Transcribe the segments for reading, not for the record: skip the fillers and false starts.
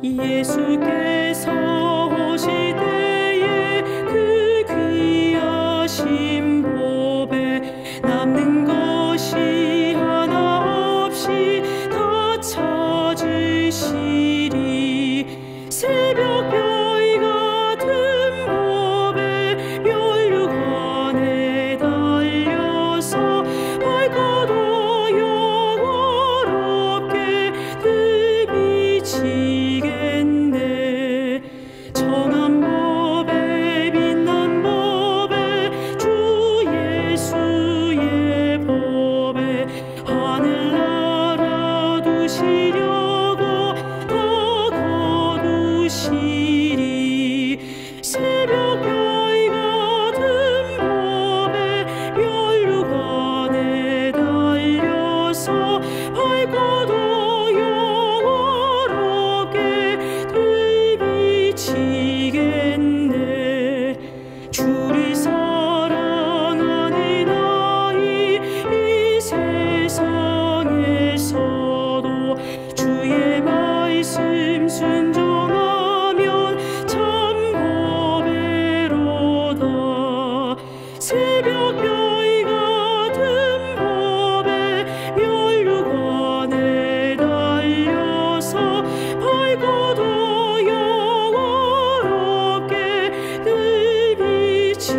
예수께서 오시되에 그 귀하신 법에 남는 것이 하나 없이 다 찾으시리. 새벽별 같은 법에 멸류관에 달려서 밝고도 영원롭게 들비치겠네. 정한 법에 빛난 법에 주 예수의 법에 하늘나라 두시려고 더 거두시리. 새벽별 같은 법에 멸류관에 달려서 밝고도 영원롭게 들비치겠네. 주를 사랑하는 아이 이 세상에서도 주의 말씀 순종하면 참 보배로다. 새벽별 같은 법에 멸류관에 달려서 밝고도 영원롭게 들비치겠네.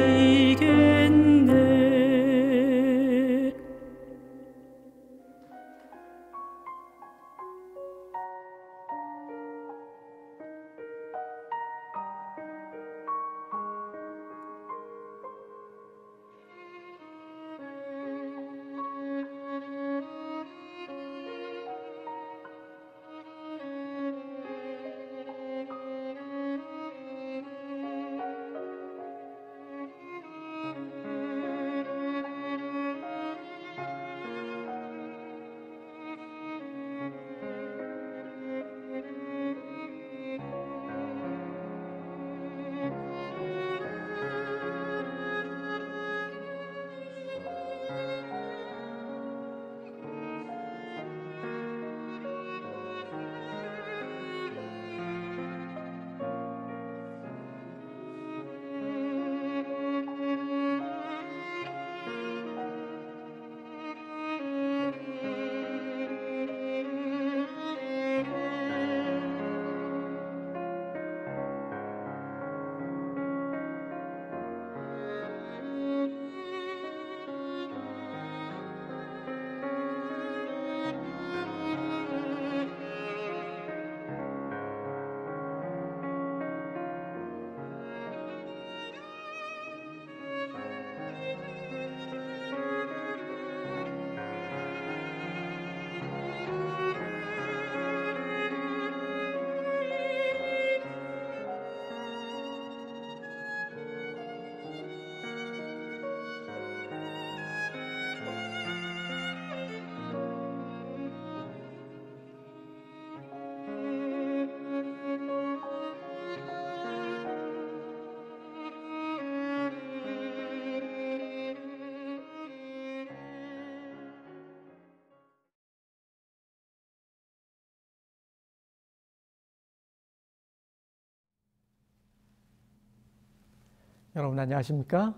여러분 안녕하십니까?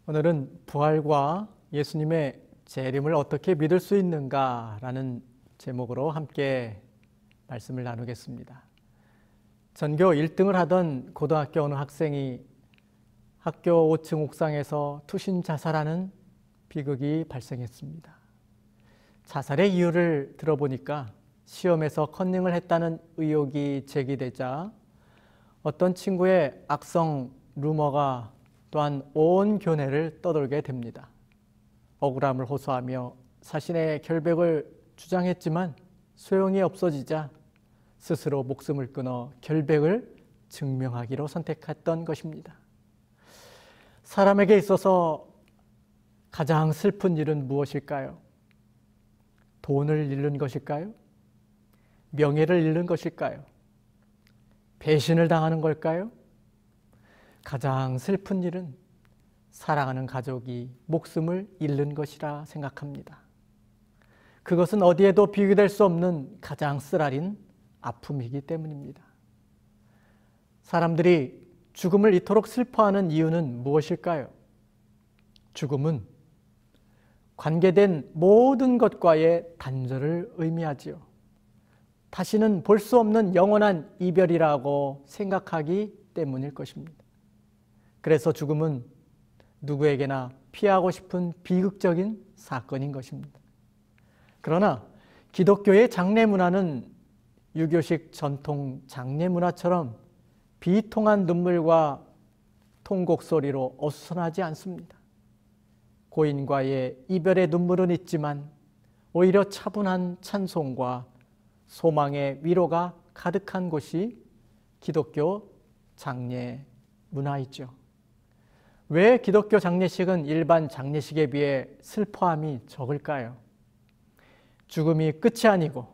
오늘은 부활과 예수님의 재림을 어떻게 믿을 수 있는가 라는 제목으로 함께 말씀을 나누겠습니다. 전교 1등을 하던 고등학교 어느 학생이 학교 5층 옥상에서 투신 자살하는 비극이 발생했습니다. 자살의 이유를 들어보니까 시험에서 컨닝을 했다는 의혹이 제기되자 어떤 친구의 악성 루머가 또한 온 교내를 떠돌게 됩니다. 억울함을 호소하며 자신의 결백을 주장했지만 소용이 없어지자 스스로 목숨을 끊어 결백을 증명하기로 선택했던 것입니다. 사람에게 있어서 가장 슬픈 일은 무엇일까요? 돈을 잃는 것일까요? 명예를 잃는 것일까요? 배신을 당하는 걸까요? 가장 슬픈 일은 사랑하는 가족이 목숨을 잃는 것이라 생각합니다. 그것은 어디에도 비교될 수 없는 가장 쓰라린 아픔이기 때문입니다. 사람들이 죽음을 이토록 슬퍼하는 이유는 무엇일까요? 죽음은 관계된 모든 것과의 단절을 의미하지요. 다시는 볼 수 없는 영원한 이별이라고 생각하기 때문일 것입니다. 그래서 죽음은 누구에게나 피하고 싶은 비극적인 사건인 것입니다. 그러나 기독교의 장례 문화는 유교식 전통 장례 문화처럼 비통한 눈물과 통곡 소리로 어수선하지 않습니다. 고인과의 이별의 눈물은 있지만 오히려 차분한 찬송과 소망의 위로가 가득한 곳이 기독교 장례 문화이죠. 왜 기독교 장례식은 일반 장례식에 비해 슬퍼함이 적을까요? 죽음이 끝이 아니고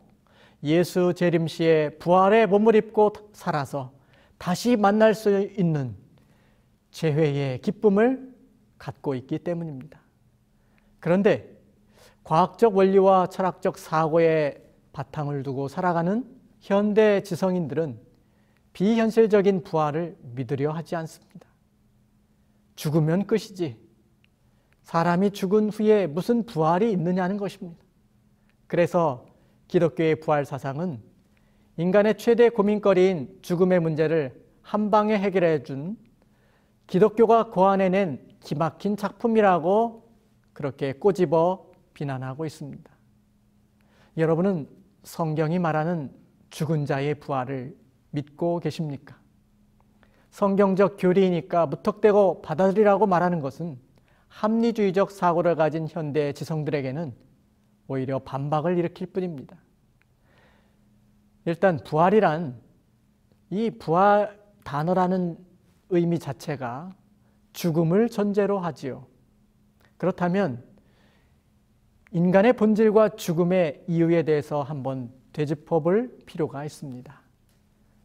예수 재림시에 부활의 몸을 입고 살아서 다시 만날 수 있는 재회의 기쁨을 갖고 있기 때문입니다. 그런데 과학적 원리와 철학적 사고에 바탕을 두고 살아가는 현대 지성인들은 비현실적인 부활을 믿으려 하지 않습니다. 죽으면 끝이지 사람이 죽은 후에 무슨 부활이 있느냐는 것입니다. 그래서 기독교의 부활 사상은 인간의 최대 고민거리인 죽음의 문제를 한 방에 해결해 준 기독교가 고안해낸 기막힌 작품이라고 그렇게 꼬집어 비난하고 있습니다. 여러분은 성경이 말하는 죽은 자의 부활을 믿고 계십니까? 성경적 교리이니까 무턱대고 받아들이라고 말하는 것은 합리주의적 사고를 가진 현대 지성들에게는 오히려 반박을 일으킬 뿐입니다. 일단 부활이란 이 부활 단어라는 의미 자체가 죽음을 전제로 하지요. 그렇다면 인간의 본질과 죽음의 이유에 대해서 한번 되짚어 볼 필요가 있습니다.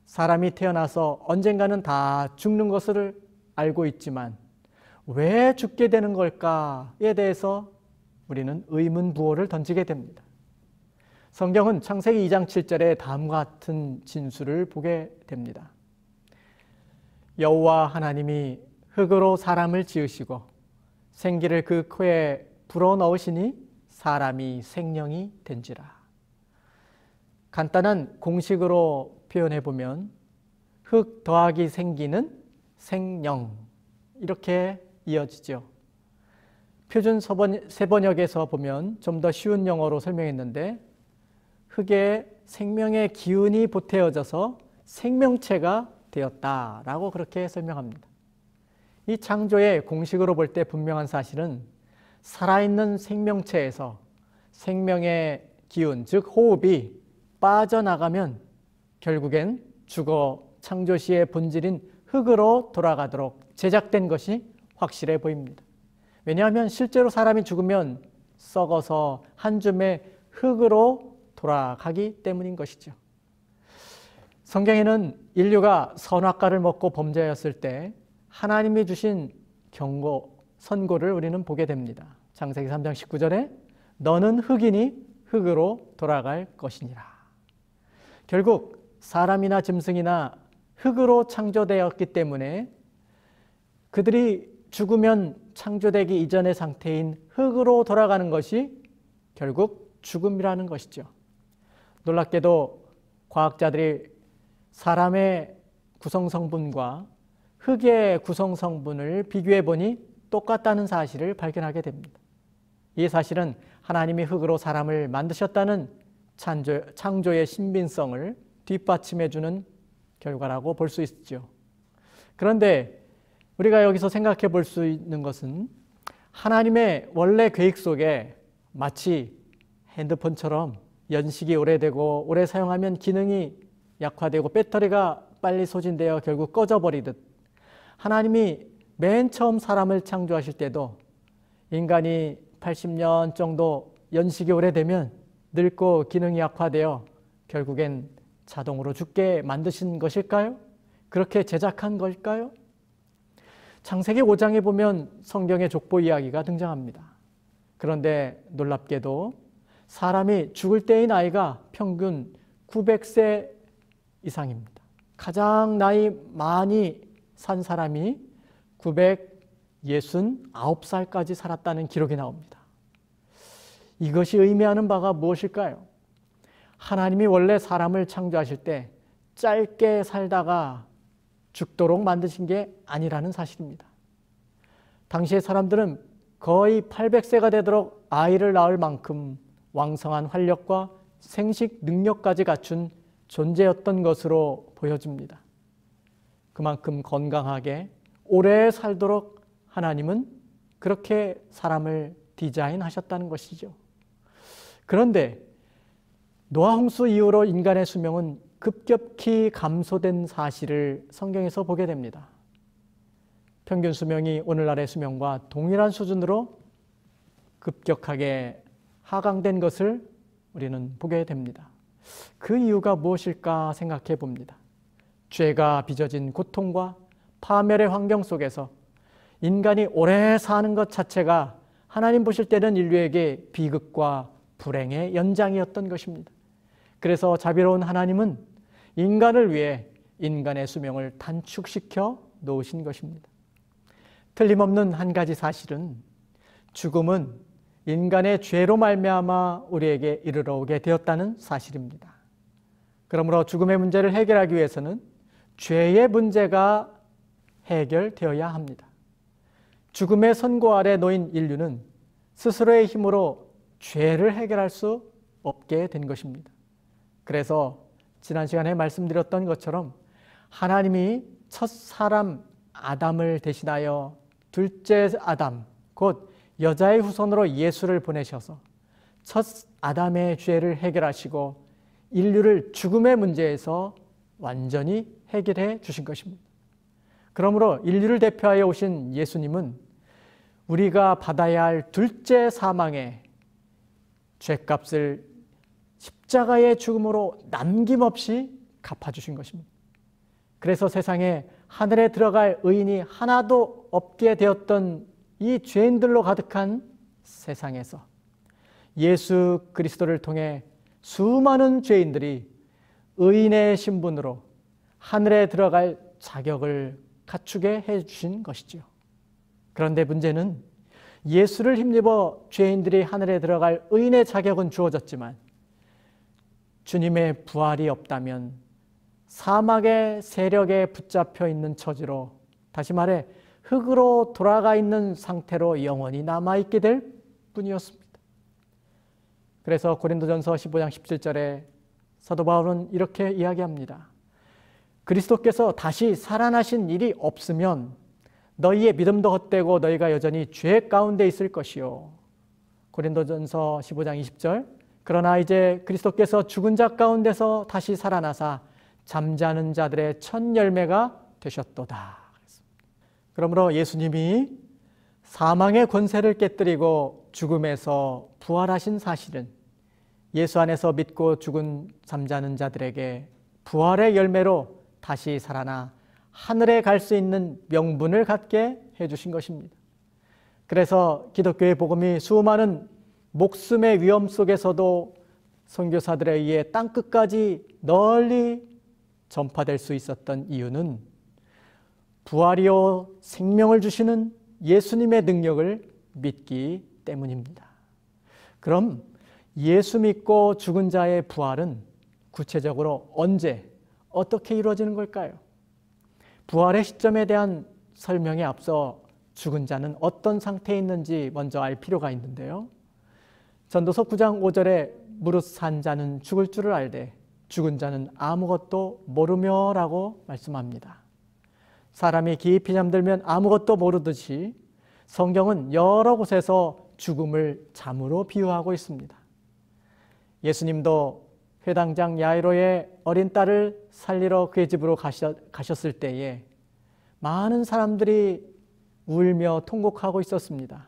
사람이 태어나서 언젠가는 다 죽는 것을 알고 있지만 왜 죽게 되는 걸까에 대해서 우리는 의문부호를 던지게 됩니다. 성경은 창세기 2장 7절에 다음과 같은 진술을 보게 됩니다. 여호와 하나님이 흙으로 사람을 지으시고 생기를 그 코에 불어넣으시니 사람이 생명이 된지라. 간단한 공식으로 표현해 보면 흙 더하기 생기는 생령 이렇게 이어지죠. 표준 세번역에서 보면 좀 더 쉬운 영어로 설명했는데 흙에 생명의 기운이 보태어져서 생명체가 되었다라고 그렇게 설명합니다. 이 창조의 공식으로 볼 때 분명한 사실은 살아있는 생명체에서 생명의 기운, 즉 호흡이 빠져나가면 결국엔 죽어 창조시의 본질인 흙으로 돌아가도록 제작된 것이 확실해 보입니다. 왜냐하면 실제로 사람이 죽으면 썩어서 한 줌의 흙으로 돌아가기 때문인 것이죠. 성경에는 인류가 선악과를 먹고 범죄하였을 때 하나님이 주신 경고, 선고를 우리는 보게 됩니다. 창세기 3장 19절에 너는 흙이니 흙으로 돌아갈 것이니라. 결국 사람이나 짐승이나 흙으로 창조되었기 때문에 그들이 죽으면 창조되기 이전의 상태인 흙으로 돌아가는 것이 결국 죽음이라는 것이죠. 놀랍게도 과학자들이 사람의 구성성분과 흙의 구성성분을 비교해 보니 똑같다는 사실을 발견하게 됩니다. 이 사실은 하나님이 흙으로 사람을 만드셨다는 창조의 신빙성을 뒷받침해 주는 결과라고 볼 수 있죠. 그런데 우리가 여기서 생각해 볼 수 있는 것은 하나님의 원래 계획 속에 마치 핸드폰처럼 연식이 오래되고 오래 사용하면 기능이 약화되고 배터리가 빨리 소진되어 결국 꺼져버리듯 하나님이 맨 처음 사람을 창조하실 때도 인간이 80년 정도 연식이 오래되면 늙고 기능이 약화되어 결국엔 자동으로 죽게 만드신 것일까요? 그렇게 제작한 걸까요? 창세기 5장에 보면 성경의 족보 이야기가 등장합니다. 그런데 놀랍게도 사람이 죽을 때의 나이가 평균 900세 이상입니다. 가장 나이 많이 산 사람이 969살까지 살았다는 기록이 나옵니다. 이것이 의미하는 바가 무엇일까요? 하나님이 원래 사람을 창조하실 때 짧게 살다가 죽도록 만드신 게 아니라는 사실입니다. 당시의 사람들은 거의 800세가 되도록 아이를 낳을 만큼 왕성한 활력과 생식 능력까지 갖춘 존재였던 것으로 보여집니다. 그만큼 건강하게 오래 살도록 하나님은 그렇게 사람을 디자인하셨다는 것이죠. 그런데 노아 홍수 이후로 인간의 수명은 급격히 감소된 사실을 성경에서 보게 됩니다. 평균 수명이 오늘날의 수명과 동일한 수준으로 급격하게 하강된 것을 우리는 보게 됩니다. 그 이유가 무엇일까 생각해 봅니다. 죄가 빚어진 고통과 파멸의 환경 속에서 인간이 오래 사는 것 자체가 하나님 보실 때는 인류에게 비극과 불행의 연장이었던 것입니다. 그래서 자비로운 하나님은 인간을 위해 인간의 수명을 단축시켜 놓으신 것입니다. 틀림없는 한 가지 사실은 죽음은 인간의 죄로 말미암아 우리에게 이르러 오게 되었다는 사실입니다. 그러므로 죽음의 문제를 해결하기 위해서는 죄의 문제가 해결되어야 합니다. 죽음의 선고 아래 놓인 인류는 스스로의 힘으로 죄를 해결할 수 없게 된 것입니다. 그래서 지난 시간에 말씀드렸던 것처럼 하나님이 첫 사람 아담을 대신하여 둘째 아담, 곧 여자의 후손으로 예수를 보내셔서 첫 아담의 죄를 해결하시고 인류를 죽음의 문제에서 완전히 해결해 주신 것입니다. 그러므로 인류를 대표하여 오신 예수님은 우리가 받아야 할 둘째 사망의 죄값을 십자가의 죽음으로 남김없이 갚아주신 것입니다. 그래서 세상에 하늘에 들어갈 의인이 하나도 없게 되었던 이 죄인들로 가득한 세상에서 예수 그리스도를 통해 수많은 죄인들이 의인의 신분으로 하늘에 들어갈 자격을 갖추게 해주신 것이죠. 그런데 문제는 예수를 힘입어 죄인들이 하늘에 들어갈 의인의 자격은 주어졌지만 주님의 부활이 없다면 사막의 세력에 붙잡혀 있는 처지로, 다시 말해 흙으로 돌아가 있는 상태로 영원히 남아있게 될 뿐이었습니다. 그래서 고린도전서 15장 17절에 사도 바울은 이렇게 이야기합니다. 그리스도께서 다시 살아나신 일이 없으면 너희의 믿음도 헛되고 너희가 여전히 죄 가운데 있을 것이요. 고린도전서 15장 20절, 그러나 이제 그리스도께서 죽은 자 가운데서 다시 살아나사 잠자는 자들의 첫 열매가 되셨도다. 그러므로 예수님이 사망의 권세를 깨뜨리고 죽음에서 부활하신 사실은 예수 안에서 믿고 죽은 잠자는 자들에게 부활의 열매로 다시 살아나 하늘에 갈 수 있는 명분을 갖게 해주신 것입니다. 그래서 기독교의 복음이 수많은 목숨의 위험 속에서도 선교사들에 의해 땅끝까지 널리 전파될 수 있었던 이유는 부활이요 생명을 주시는 예수님의 능력을 믿기 때문입니다. 그럼 예수 믿고 죽은 자의 부활은 구체적으로 언제, 어떻게 이루어지는 걸까요? 부활의 시점에 대한 설명에 앞서 죽은 자는 어떤 상태에 있는지 먼저 알 필요가 있는데요. 전도서 9장 5절에 무릇 산 자는 죽을 줄을 알되 죽은 자는 아무것도 모르며 라고 말씀합니다. 사람이 깊이 잠들면 아무것도 모르듯이 성경은 여러 곳에서 죽음을 잠으로 비유하고 있습니다. 예수님도 회당장 야이로의 어린 딸을 살리러 그의 집으로 가셨을 때에 많은 사람들이 울며 통곡하고 있었습니다.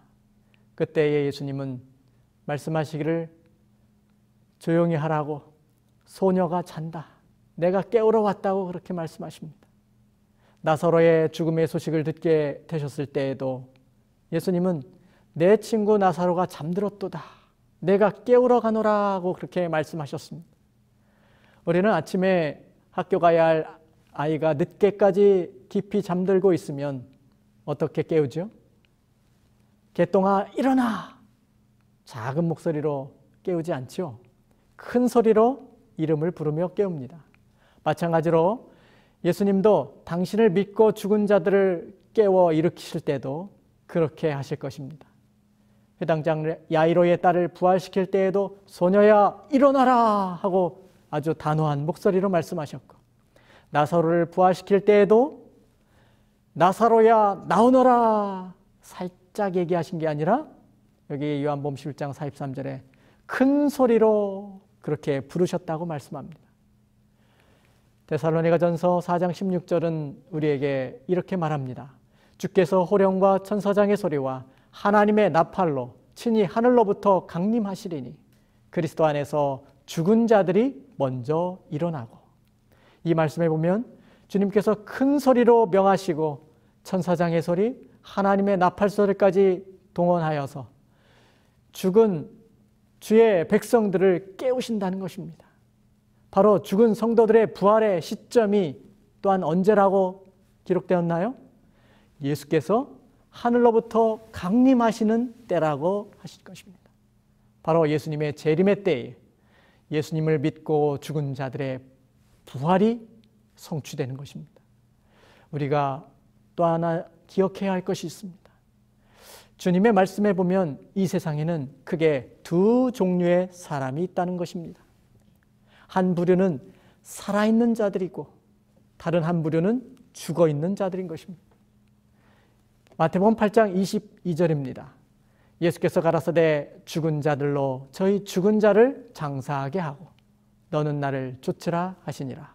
그때에 예수님은 말씀하시기를 조용히 하라고, 소녀가 잔다, 내가 깨우러 왔다고 그렇게 말씀하십니다. 나사로의 죽음의 소식을 듣게 되셨을 때에도 예수님은 내 친구 나사로가 잠들었도다, 내가 깨우러 가노라고 그렇게 말씀하셨습니다. 우리는 아침에 학교 가야 할 아이가 늦게까지 깊이 잠들고 있으면 어떻게 깨우죠? 개똥아 일어나! 작은 목소리로 깨우지 않죠. 큰 소리로 이름을 부르며 깨웁니다. 마찬가지로 예수님도 당신을 믿고 죽은 자들을 깨워 일으키실 때도 그렇게 하실 것입니다. 회당장 야이로의 딸을 부활시킬 때에도 소녀야 일어나라 하고 아주 단호한 목소리로 말씀하셨고, 나사로를 부활시킬 때에도 나사로야 나오너라 살짝 얘기하신 게 아니라 여기 요한복음 11장 43절에 큰 소리로 그렇게 부르셨다고 말씀합니다. 데살로니가전서 4장 16절은 우리에게 이렇게 말합니다. 주께서 호령과 천사장의 소리와 하나님의 나팔로 친히 하늘로부터 강림하시리니 그리스도 안에서 죽은 자들이 먼저 일어나고. 이 말씀에 보면 주님께서 큰 소리로 명하시고 천사장의 소리, 하나님의 나팔 소리까지 동원하여서 죽은 주의 백성들을 깨우신다는 것입니다. 바로 죽은 성도들의 부활의 시점이 또한 언제라고 기록되었나요? 예수께서 하늘로부터 강림하시는 때라고 하실 것입니다. 바로 예수님의 재림의 때에 예수님을 믿고 죽은 자들의 부활이 성취되는 것입니다. 우리가 또 하나 기억해야 할 것이 있습니다. 주님의 말씀에 보면 이 세상에는 크게 두 종류의 사람이 있다는 것입니다. 한 부류는 살아있는 자들이고 다른 한 부류는 죽어있는 자들인 것입니다. 마태복음 8장 22절입니다. 예수께서 가라사대 죽은 자들로 저희 죽은 자를 장사하게 하고 너는 나를 쫓으라 하시니라.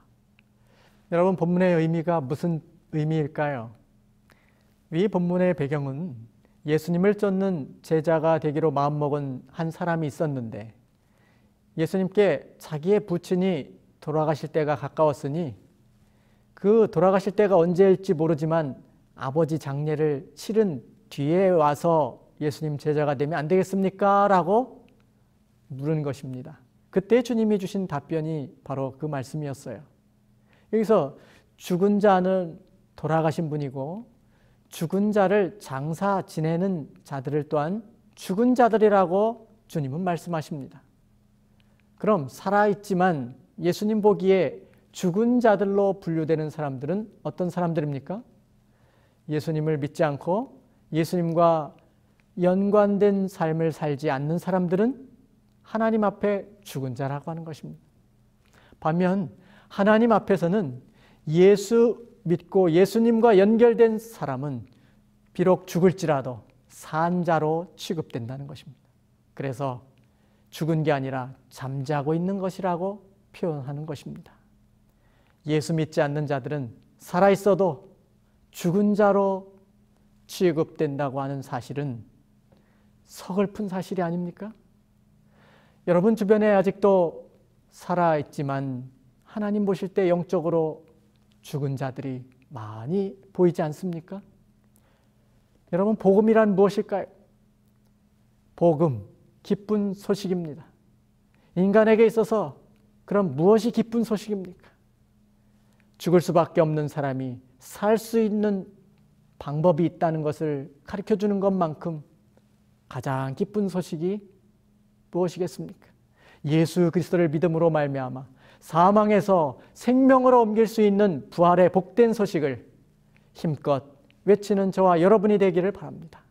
여러분, 본문의 의미가 무슨 의미일까요? 이 본문의 배경은 예수님을 쫓는 제자가 되기로 마음먹은 한 사람이 있었는데 예수님께 자기의 부친이 돌아가실 때가 가까웠으니 그 돌아가실 때가 언제일지 모르지만 아버지 장례를 치른 뒤에 와서 예수님 제자가 되면 안 되겠습니까? 라고 물은 것입니다. 그때 주님이 주신 답변이 바로 그 말씀이었어요. 여기서 죽은 자는 돌아가신 분이고 죽은 자를 장사 지내는 자들을 또한 죽은 자들이라고 주님은 말씀하십니다. 그럼 살아있지만 예수님 보기에 죽은 자들로 분류되는 사람들은 어떤 사람들입니까? 예수님을 믿지 않고 예수님과 연관된 삶을 살지 않는 사람들은 하나님 앞에 죽은 자라고 하는 것입니다. 반면 하나님 앞에서는 예수 믿고 예수님과 연결된 사람은 비록 죽을지라도 산 자로 취급된다는 것입니다. 그래서 죽은 게 아니라 잠자고 있는 것이라고 표현하는 것입니다. 예수 믿지 않는 자들은 살아있어도 죽은 자로 취급된다고 하는 사실은 서글픈 사실이 아닙니까? 여러분 주변에 아직도 살아있지만 하나님 보실 때 영적으로 죽은 자들이 많이 보이지 않습니까? 여러분, 복음이란 무엇일까요? 복음, 기쁜 소식입니다. 인간에게 있어서 그럼 무엇이 기쁜 소식입니까? 죽을 수밖에 없는 사람이 살 수 있는 방법이 있다는 것을 가르쳐주는 것만큼 가장 기쁜 소식이 무엇이겠습니까? 예수 그리스도를 믿음으로 말미암아 사망에서 생명으로 옮길 수 있는 부활의 복된 소식을 힘껏 외치는 저와 여러분이 되기를 바랍니다.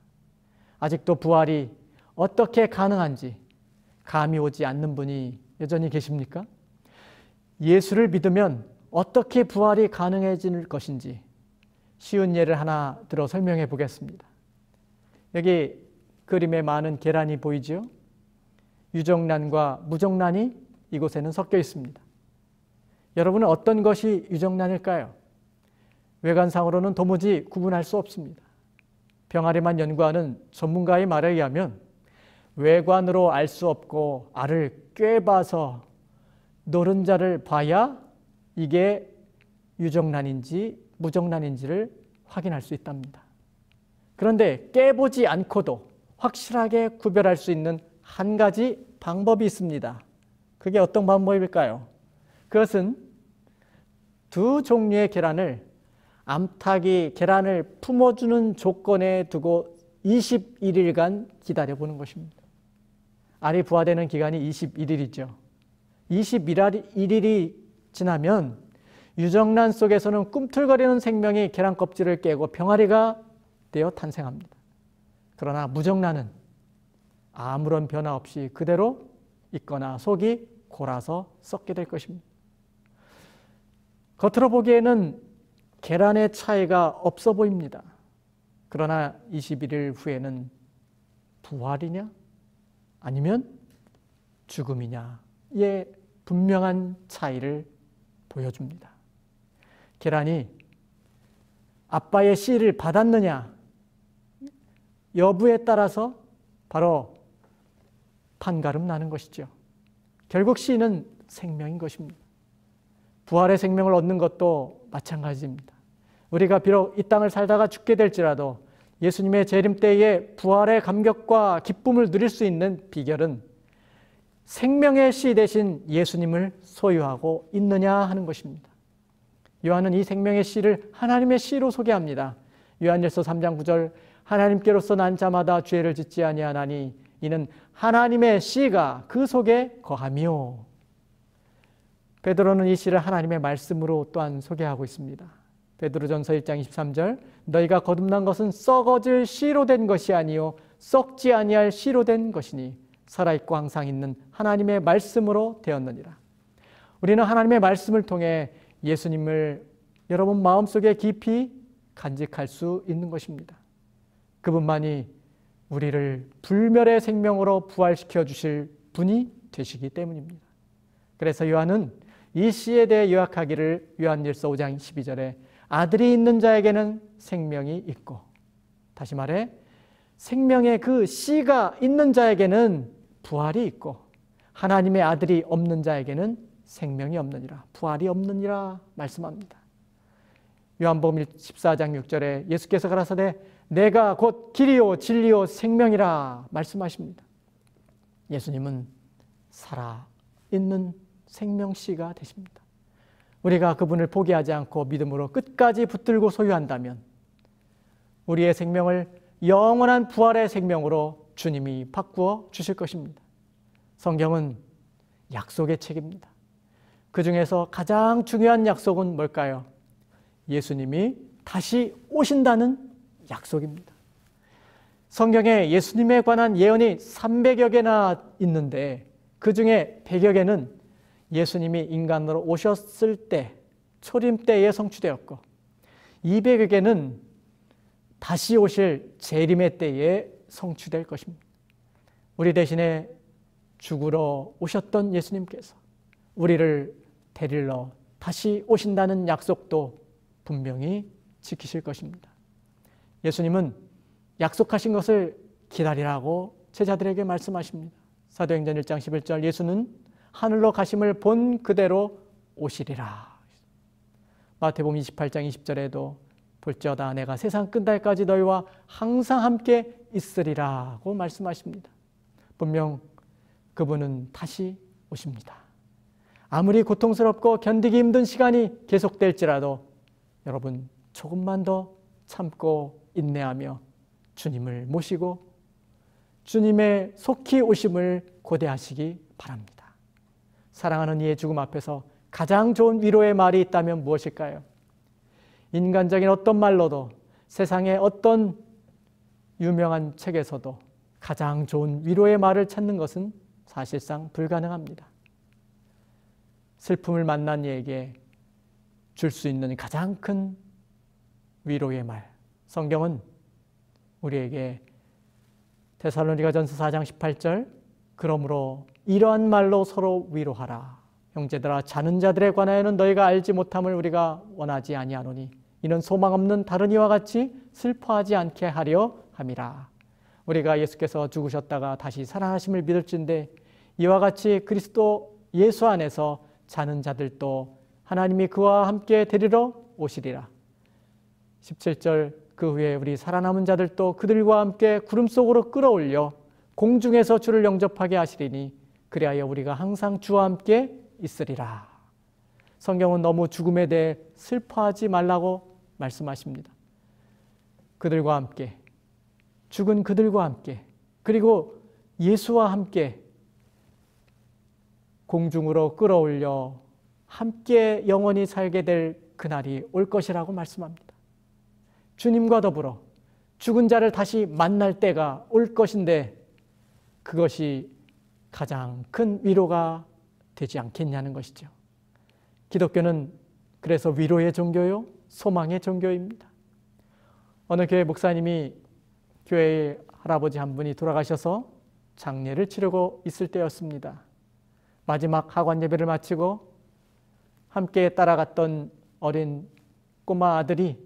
아직도 부활이 어떻게 가능한지 감이 오지 않는 분이 여전히 계십니까? 예수를 믿으면 어떻게 부활이 가능해질 것인지 쉬운 예를 하나 들어 설명해 보겠습니다. 여기 그림에 많은 계란이 보이지요? 유정란과 무정란이 이곳에는 섞여 있습니다. 여러분은 어떤 것이 유정란일까요? 외관상으로는 도무지 구분할 수 없습니다. 병아리만 연구하는 전문가의 말에 의하면 외관으로 알 수 없고 알을 꿰봐서 노른자를 봐야 이게 유정란인지 무정란인지를 확인할 수 있답니다. 그런데 깨보지 않고도 확실하게 구별할 수 있는 한 가지 방법이 있습니다. 그게 어떤 방법일까요? 그것은 두 종류의 계란을 암탉이 계란을 품어주는 조건에 두고 21일간 기다려보는 것입니다. 알이 부화되는 기간이 21일이죠. 21일이 지나면 유정란 속에서는 꿈틀거리는 생명이 계란 껍질을 깨고 병아리가 되어 탄생합니다. 그러나 무정란은 아무런 변화 없이 그대로 있거나 속이 골아서 썩게 될 것입니다. 겉으로 보기에는 계란의 차이가 없어 보입니다. 그러나 21일 후에는 부활이냐 아니면 죽음이냐의 분명한 차이를 보여줍니다. 계란이 아빠의 씨를 받았느냐 여부에 따라서 바로 판가름 나는 것이죠. 결국 씨는 생명인 것입니다. 부활의 생명을 얻는 것도 마찬가지입니다. 우리가 비록 이 땅을 살다가 죽게 될지라도 예수님의 재림 때에 부활의 감격과 기쁨을 누릴 수 있는 비결은 생명의 씨 대신 예수님을 소유하고 있느냐 하는 것입니다. 요한은 이 생명의 씨를 하나님의 씨로 소개합니다. 요한일서 3장 9절 하나님께로서 난 자마다 죄를 짓지 아니하나니 이는 하나님의 씨가 그 속에 거하며. 베드로는 이 씨를 하나님의 말씀으로 또한 소개하고 있습니다. 베드로전서 1장 23절 너희가 거듭난 것은 썩어질 씨로 된 것이 아니요 썩지 아니할 씨로 된 것이니 살아있고 항상 있는 하나님의 말씀으로 되었느니라. 우리는 하나님의 말씀을 통해 예수님을 여러분 마음속에 깊이 간직할 수 있는 것입니다. 그분만이 우리를 불멸의 생명으로 부활시켜 주실 분이 되시기 때문입니다. 그래서 요한은 이 씨에 대해 요약하기를 요한일서 5장 12절에 아들이 있는 자에게는 생명이 있고, 다시 말해 생명의 그 씨가 있는 자에게는 부활이 있고 하나님의 아들이 없는 자에게는 생명이 없느니라, 부활이 없느니라 말씀합니다. 요한복음 14장 6절에 예수께서 가라사대 내가 곧 길이요 진리요 생명이라 말씀하십니다. 예수님은 살아있는 생명씨가 되십니다. 우리가 그분을 포기하지 않고 믿음으로 끝까지 붙들고 소유한다면 우리의 생명을 영원한 부활의 생명으로 주님이 바꾸어 주실 것입니다. 성경은 약속의 책입니다. 그 중에서 가장 중요한 약속은 뭘까요? 예수님이 다시 오신다는 약속입니다. 성경에 예수님에 관한 예언이 300여 개나 있는데 그 중에 100여 개는 예수님이 인간으로 오셨을 때, 초림 때에 성취되었고 200여 개는 다시 오실 재림의 때에 성취될 것입니다. 우리 대신에 죽으러 오셨던 예수님께서 우리를 데리러 다시 오신다는 약속도 분명히 지키실 것입니다. 예수님은 약속하신 것을 기다리라고 제자들에게 말씀하십니다. 사도행전 1장 11절 예수는 하늘로 가심을 본 그대로 오시리라. 마태복음 28장 20절에도 볼지어다 내가 세상 끝날까지 너희와 항상 함께 있으리라고 말씀하십니다. 분명 그분은 다시 오십니다. 아무리 고통스럽고 견디기 힘든 시간이 계속될지라도 여러분 조금만 더 참고 인내하며 주님을 모시고 주님의 속히 오심을 고대하시기 바랍니다. 사랑하는 이의 죽음 앞에서 가장 좋은 위로의 말이 있다면 무엇일까요? 인간적인 어떤 말로도 세상의 어떤 유명한 책에서도 가장 좋은 위로의 말을 찾는 것은 사실상 불가능합니다. 슬픔을 만난 이에게 줄 수 있는 가장 큰 위로의 말, 성경은 우리에게 데살로니가전서 4장 18절 그러므로 이러한 말로 서로 위로하라. 형제들아 자는 자들에 관하여는 너희가 알지 못함을 우리가 원하지 아니하노니 이는 소망 없는 다른 이와 같이 슬퍼하지 않게 하려 함이라. 우리가 예수께서 죽으셨다가 다시 살아나심을 믿을진데 이와 같이 그리스도 예수 안에서 자는 자들도 하나님이 그와 함께 데리러 오시리라. 17절 그 후에 우리 살아남은 자들도 그들과 함께 구름 속으로 끌어올려 공중에서 주를 영접하게 하시리니 그리하여 우리가 항상 주와 함께 있으리라. 성경은 너무 죽음에 대해 슬퍼하지 말라고 말씀하십니다. 그들과 함께, 죽은 그들과 함께, 그리고 예수와 함께 공중으로 끌어올려 함께 영원히 살게 될 그날이 올 것이라고 말씀합니다. 주님과 더불어 죽은 자를 다시 만날 때가 올 것인데 그것이 가장 큰 위로가 되지 않겠냐는 것이죠. 기독교는 그래서 위로의 종교요, 소망의 종교입니다. 어느 교회 목사님이 교회의 할아버지 한 분이 돌아가셔서 장례를 치르고 있을 때였습니다. 마지막 하관 예배를 마치고 함께 따라갔던 어린 꼬마 아들이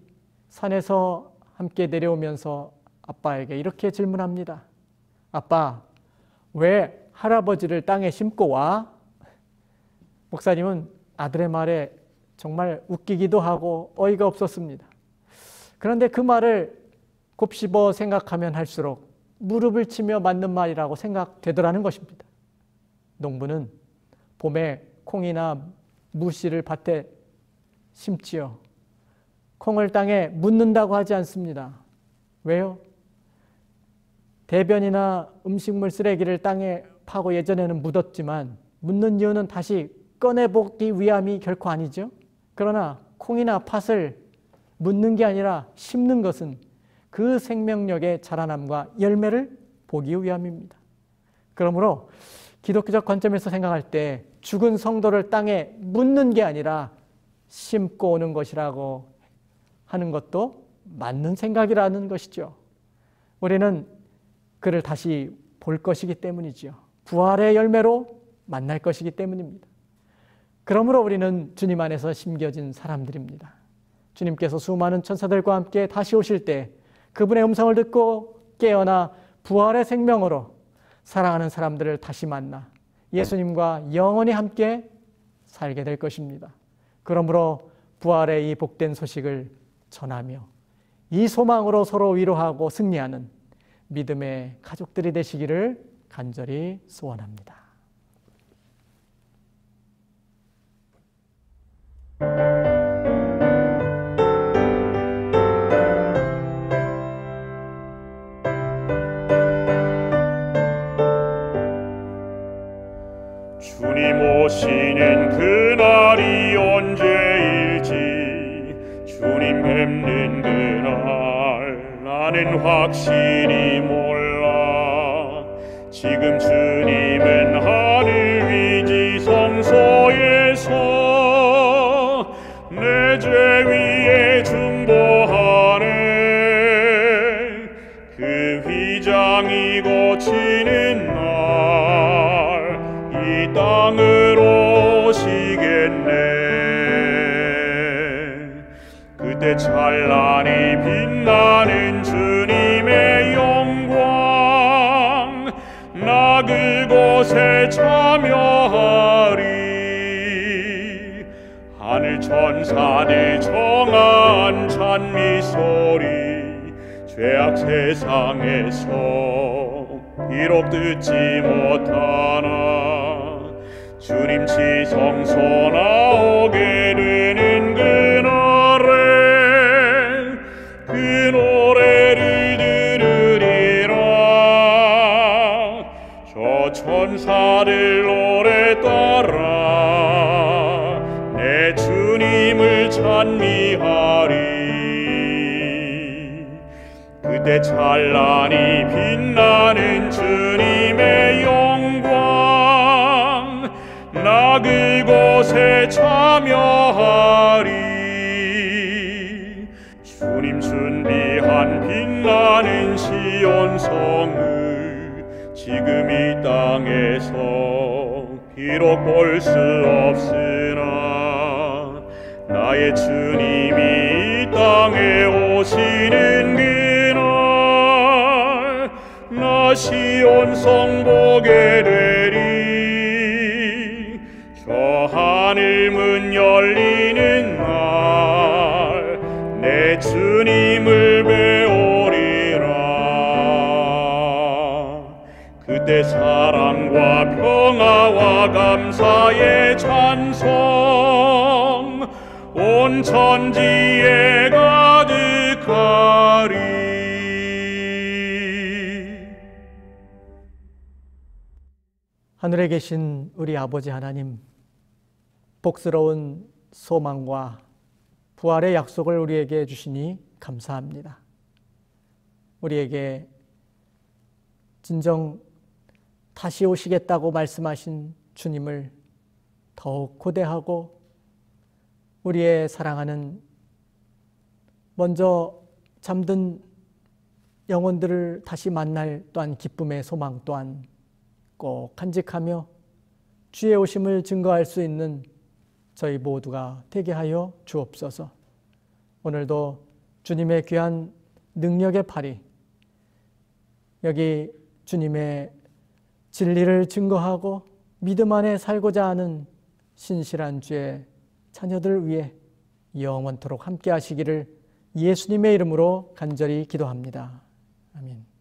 산에서 함께 내려오면서 아빠에게 이렇게 질문합니다. 아빠, 왜 할아버지를 땅에 심고 와? 목사님은 아들의 말에 정말 웃기기도 하고 어이가 없었습니다. 그런데 그 말을 곱씹어 생각하면 할수록 무릎을 치며 맞는 말이라고 생각되더라는 것입니다. 농부는 봄에 콩이나 무씨를 밭에 심지요. 콩을 땅에 묻는다고 하지 않습니다. 왜요? 대변이나 음식물 쓰레기를 땅에 파고 예전에는 묻었지만 묻는 이유는 다시 꺼내보기 위함이 결코 아니죠. 그러나 콩이나 팥을 묻는 게 아니라 심는 것은 그 생명력의 자라남과 열매를 보기 위함입니다. 그러므로 기독교적 관점에서 생각할 때 죽은 성도를 땅에 묻는 게 아니라 심고 오는 것이라고 하는 것도 맞는 생각이라는 것이죠. 우리는 그를 다시 볼 것이기 때문이죠. 부활의 열매로 만날 것이기 때문입니다. 그러므로 우리는 주님 안에서 심겨진 사람들입니다. 주님께서 수많은 천사들과 함께 다시 오실 때 그분의 음성을 듣고 깨어나 부활의 생명으로 사랑하는 사람들을 다시 만나 예수님과 영원히 함께 살게 될 것입니다. 그러므로 부활의 이 복된 소식을 전하며 이 소망으로 서로 위로하고 승리하는 믿음의 가족들이 되시기를 간절히 소원합니다. 주님 오시는 그날이 언제일지 주님 뵙는 그날 나는 확실히 몰라. 지금 주님은 하늘 위지 성소에서 내 죄 위에 중보하네. 그 휘장이 거치는 날 이 땅으로 오시겠네. 그때 찬란히 빛나는 주님의 영광 나 그곳에 참여하리. 하늘 천사들 청한 찬미 소리 죄악 세상에서 비록 듣지 못하나 주님 지성소 나오게 되는 그날에 그 노래를 들으리라. 저 천사들 노래 따라 내 주님을 찬미하리. 그때 찬란히 빛나는 주님의 영광 나 그곳에 참여하리. 주님 준비한 빛나는 시온성을 지금 이 땅에서 비록 볼 수 없으나 나의 주님이 이 땅에 오시는 그날 나 시온성 보게 되리. 저 하늘 문 열리는 날 내 주님을 배우리라. 그때 사랑과 평화와 감사의 찬송 온 천지에 가득하리. 하늘에 계신 우리 아버지 하나님, 복스러운 소망과 부활의 약속을 우리에게 주시니 감사합니다. 우리에게 진정 다시 오시겠다고 말씀하신 주님을 더욱 고대하고 우리의 사랑하는 먼저 잠든 영혼들을 다시 만날 또한 기쁨의 소망 또한 꼭 간직하며 주의 오심을 증거할 수 있는 저희 모두가 되게 하여 주옵소서. 오늘도 주님의 귀한 능력의 팔이 여기 주님의 진리를 증거하고 믿음 안에 살고자 하는 신실한 주의 자녀들 위해 영원토록 함께 하시기를 예수님의 이름으로 간절히 기도합니다. 아멘.